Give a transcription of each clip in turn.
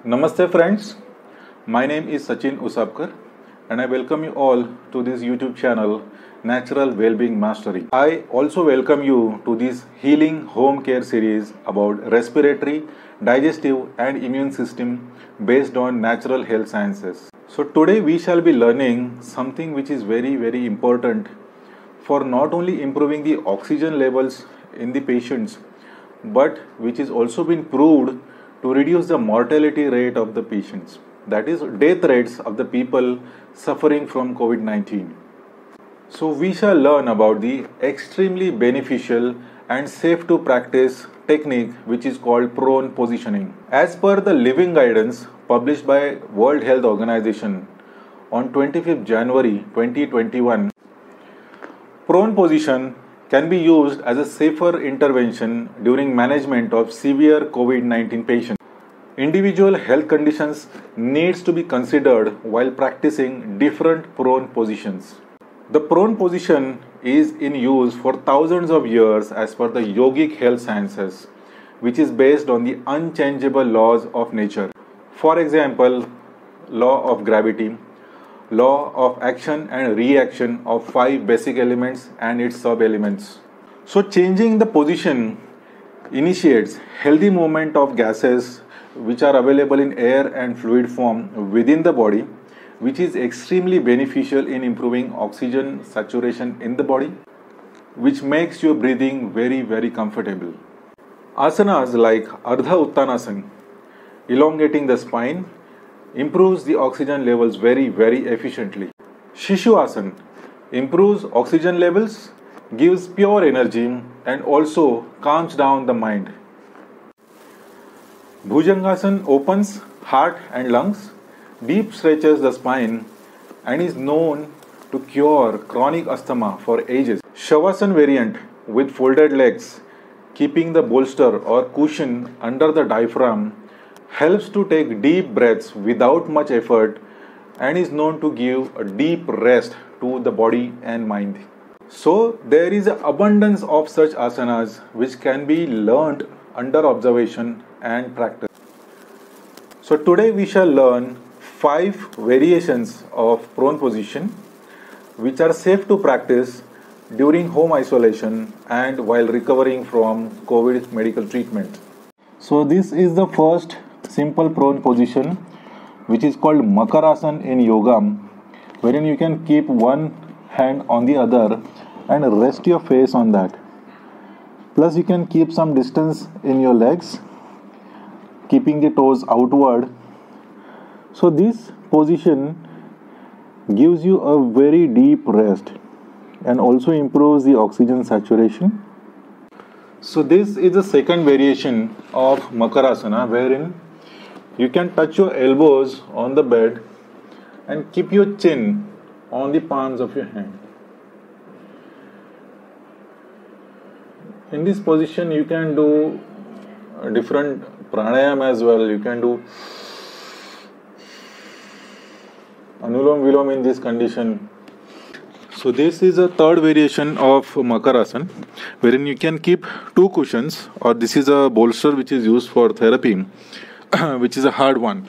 Namaste friends, my name is Sachin Usapkar and I welcome you all to this YouTube channel Natural Wellbeing Mastery. I also welcome you to this healing home care series about respiratory, digestive and immune system based on natural health sciences. So today we shall be learning something which is very important for not only improving the oxygen levels in the patients but which is also been proved to reduce the mortality rate of the patients, that is death rates of the people suffering from COVID-19. So we shall learn about the extremely beneficial and safe to practice technique which is called prone positioning. As per the living guidance published by World Health Organization on 25th January 2021, prone position can be used as a safer intervention during management of severe COVID-19 patients. Individual health conditions needs to be considered while practicing different prone positions. The prone position is in use for thousands of years as per the yogic health sciences, which is based on the unchangeable laws of nature. For example, law of gravity, law of action and reaction of 5 basic elements and its sub-elements. So changing the position initiates healthy movement of gases which are available in air and fluid form within the body, which is extremely beneficial in improving oxygen saturation in the body, which makes your breathing very comfortable. Asanas like Ardha Uttanasana, elongating the spine, improves the oxygen levels very efficiently. Shishu Asana improves oxygen levels, gives pure energy and also calms down the mind. Bhujangasana opens heart and lungs, deep stretches the spine and is known to cure chronic asthma for ages. Shavasana variant with folded legs, keeping the bolster or cushion under the diaphragm, helps to take deep breaths without much effort and is known to give a deep rest to the body and mind. So there is an abundance of such asanas which can be learned under observation and practice. So today we shall learn 5 variations of prone position which are safe to practice during home isolation and while recovering from COVID medical treatment. So this is the first simple prone position which is called Makarasana in yoga, wherein you can keep one hand on the other and rest your face on that. Plus you can keep some distance in your legs, keeping the toes outward. So this position gives you a very deep rest and also improves the oxygen saturation. So this is the second variation of Makarasana, wherein you can touch your elbows on the bed and keep your chin on the palms of your hand. In this position you can do different pranayam as well. You can do Anulom Vilom in this condition. So this is a third variation of Makarasana, wherein you can keep 2 cushions, or this is a bolster which is used for therapy, which is a hard one.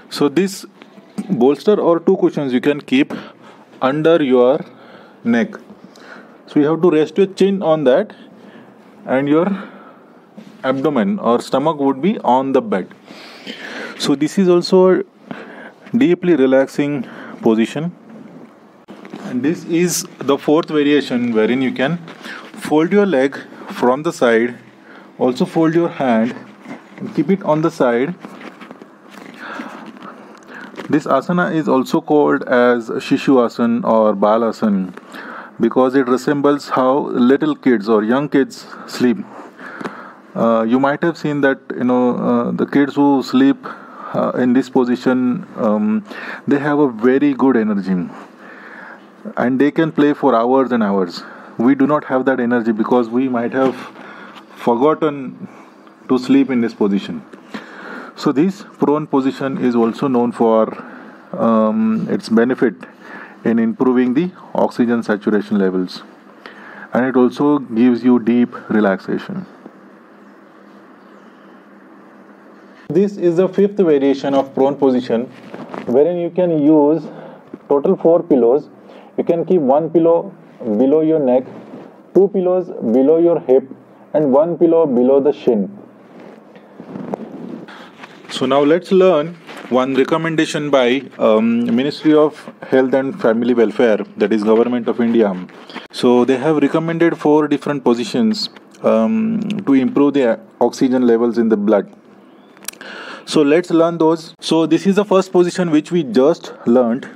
So this bolster or 2 cushions you can keep under your neck. So you have to rest your chin on that and your abdomen or stomach would be on the bed. So this is also a deeply relaxing position. And this is the fourth variation, wherein you can fold your leg from the side, also fold your hand and keep it on the side. This asana is also called as Shishu Asana or Balasana because it resembles how little kids or young kids sleep. You might have seen that the kids who sleep in this position, they have a very good energy and they can play for hours and hours. We do not have that energy because we might have forgotten to sleep in this position. So this prone position is also known for its benefit in improving the oxygen saturation levels, and it also gives you deep relaxation. This is the fifth variation of prone position, wherein you can use total 4 pillows. You can keep 1 pillow below your neck, 2 pillows below your hip, and 1 pillow below the shin. So now let's learn one recommendation by Ministry of Health and Family Welfare, that is Government of India. So they have recommended 4 different positions to improve the oxygen levels in the blood. So let's learn those. So this is the first position which we just learned,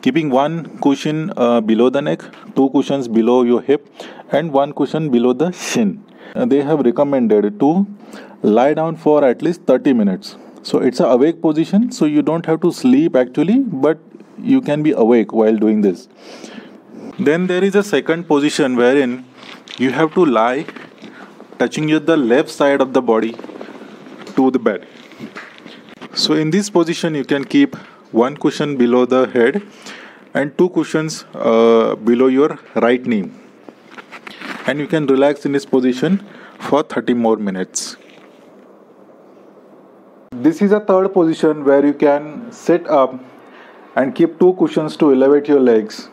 keeping 1 cushion below the neck, 2 cushions below your hip, and 1 cushion below the shin. They have recommended to lie down for at least 30 minutes. So it's an awake position, so you don't have to sleep actually, but you can be awake while doing this. Then there is a second position wherein you have to lie touching the left side of the body to the bed. So in this position you can keep 1 cushion below the head and 2 cushions below your right knee, and you can relax in this position for 30 more minutes. This is a third position where you can sit up and keep 2 cushions to elevate your legs.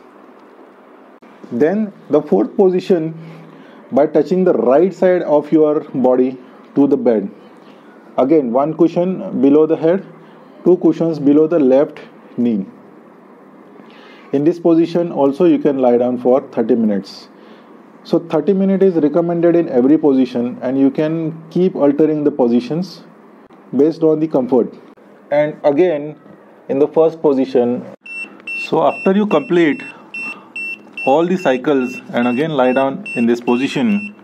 Then the fourth position, by touching the right side of your body to the bed. Again, 1 cushion below the head, 2 cushions below the left knee. In this position also you can lie down for 30 minutes. So 30 minutes is recommended in every position, and you can keep altering the positions based on the comfort. And again, in the first position, so after you complete all the cycles and again lie down in this position,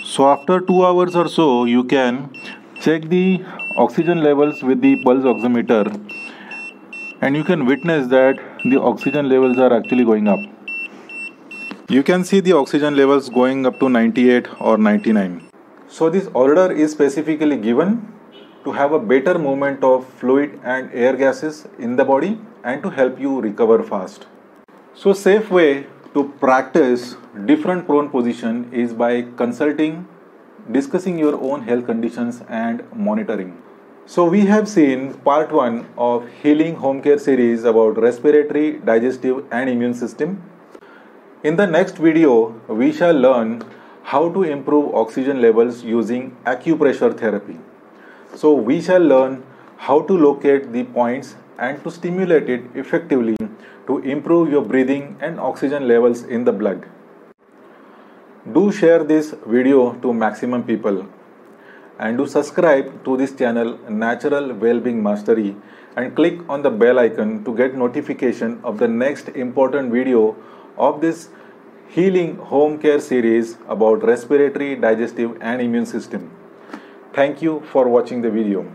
so after 2 hours or so you can check the oxygen levels with the pulse oximeter, and you can witness that the oxygen levels are actually going up. You can see the oxygen levels going up to 98 or 99. So this order is specifically given to have a better movement of fluid and air gases in the body and to help you recover fast. So safe way to practice different prone position is by consulting, discussing your own health conditions and monitoring. So we have seen part 1 of Healing Home Care series about respiratory, digestive and immune system. In the next video, we shall learn how to improve oxygen levels using acupressure therapy. So we shall learn how to locate the points and to stimulate it effectively to improve your breathing and oxygen levels in the blood. Do share this video to maximum people, and do subscribe to this channel Natural Wellbeing Mastery, and click on the bell icon to get notification of the next important video of this Healing Home Care series about respiratory, digestive and immune system. Thank you for watching the video.